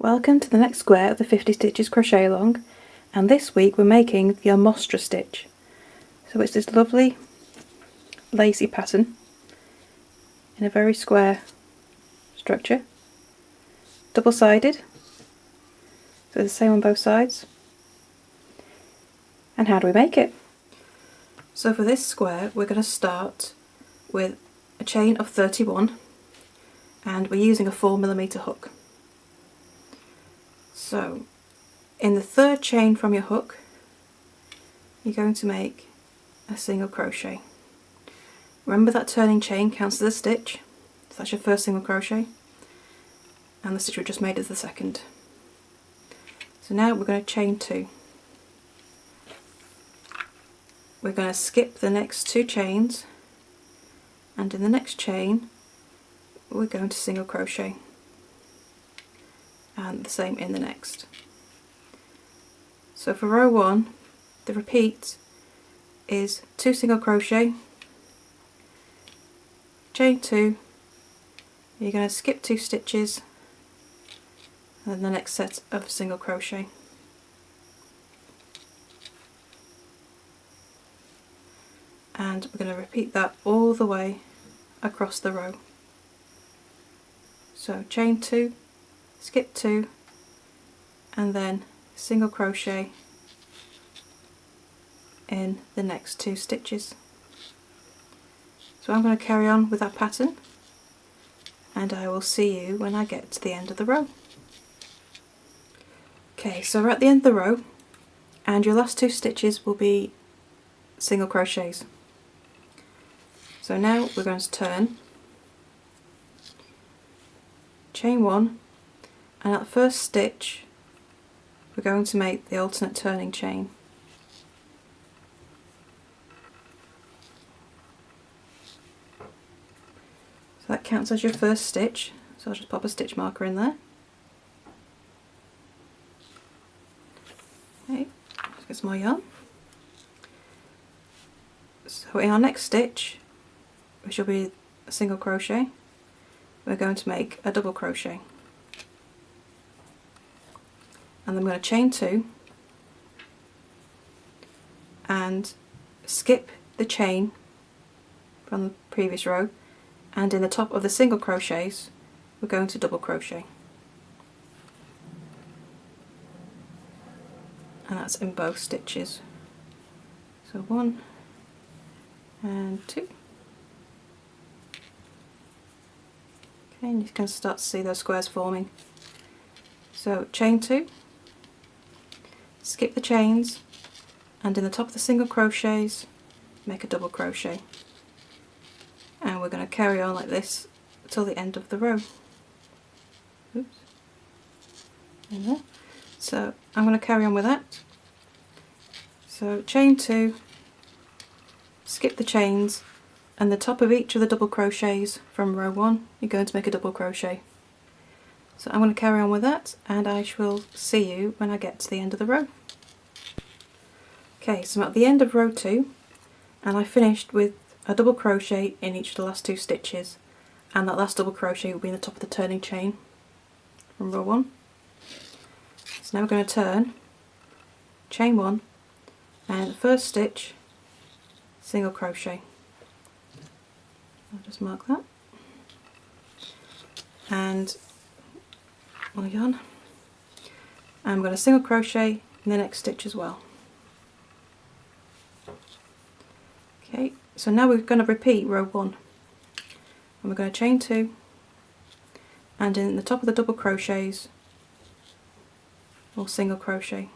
Welcome to the next square of the 50 stitches crochet along, and this week we're making the Amostra stitch. So it's this lovely lacy pattern in a very square structure, double-sided, so the same on both sides. And how do we make it? So for this square we're going to start with a chain of 31 and we're using a 4mm hook. So in the third chain from your hook you're going to make a single crochet. Remember that turning chain counts as a stitch, so that's your first single crochet, and the stitch we just made is the second. So now we're going to chain 2. We're going to skip the next 2 chains, and in the next chain we're going to single crochet, and the same in the next. So for row 1 the repeat is 2 single crochet, chain 2, you're going to skip 2 stitches, and then the next set of single crochet. And we're going to repeat that all the way across the row. So chain 2, skip 2, and then single crochet in the next 2 stitches. So I'm going to carry on with that pattern, and I will see you when I get to the end of the row. Okay, so we're at the end of the row, and your last 2 stitches will be single crochets. So now we're going to turn, chain 1, and at the first stitch we're going to make the alternate turning chain. So that counts as your first stitch, so I'll just pop a stitch marker in there. Okay, let's get some more yarn. So in our next stitch, which will be a single crochet, we're going to make a double crochet. And then I'm going to chain 2 and skip the chain from the previous row, and in the top of the single crochets we're going to double crochet, and that's in both stitches. So 1 and 2. Okay, and you can start to see those squares forming. So chain 2, skip the chains, and in the top of the single crochets make a double crochet, and we're going to carry on like this until the end of the row. Oops. There. So I'm going to carry on with that. So chain 2, skip the chains, and the top of each of the double crochets from row 1 you're going to make a double crochet. So I'm going to carry on with that, and I will see you when I get to the end of the row. Okay, so I'm at the end of row 2, and I finished with a double crochet in each of the last 2 stitches, and that last double crochet will be in the top of the turning chain from row 1. So now we're going to turn, chain 1, and the first stitch, single crochet. I'll just mark that, and more yarn. I'm going to single crochet in the next stitch as well. Okay, so now we're going to repeat row 1, and we're going to chain 2, and in the top of the double crochets we'll single crochet.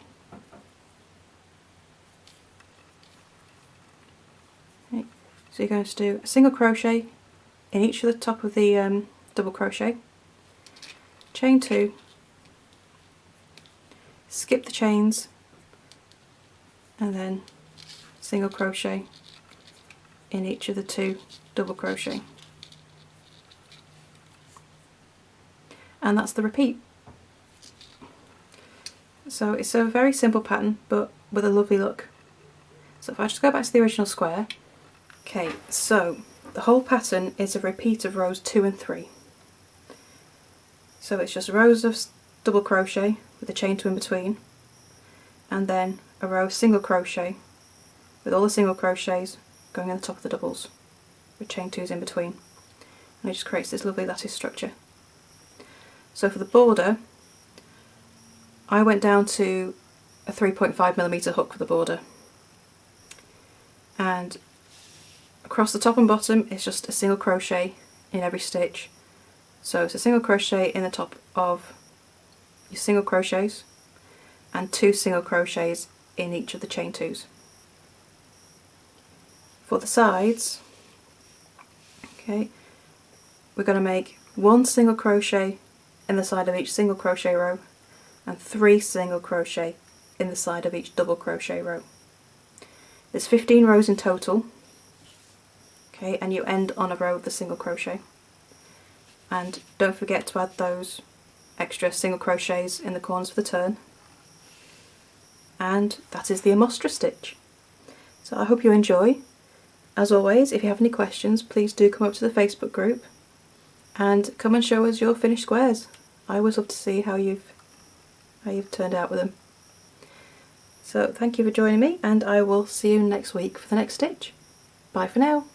Okay, so you're going to do a single crochet in each of the top of the double crochet, chain 2, skip the chains, and then single crochet in each of the 2 double crochet, and that's the repeat. So it's a very simple pattern but with a lovely look. So if I just go back to the original square, okay, so the whole pattern is a repeat of rows 2 and 3. So it's just rows of double crochet with a chain 2 in between, and then a row of single crochet with all the single crochets going on the top of the doubles with chain 2s in between, and it just creates this lovely lattice structure. So for the border, I went down to a 3.5mm hook for the border, and across the top and bottom is just a single crochet in every stitch. So it's a single crochet in the top of your single crochets and 2 single crochets in each of the chain 2s. For the sides, okay, we're going to make 1 single crochet in the side of each single crochet row and 3 single crochet in the side of each double crochet row. There's 15 rows in total, okay, and you end on a row of the single crochet. And don't forget to add those extra single crochets in the corners of the turn. And that is the Amostra stitch. So I hope you enjoy. As always, if you have any questions, please do come up to the Facebook group and come and show us your finished squares. I always love to see how you've turned out with them. So thank you for joining me, and I will see you next week for the next stitch. Bye for now.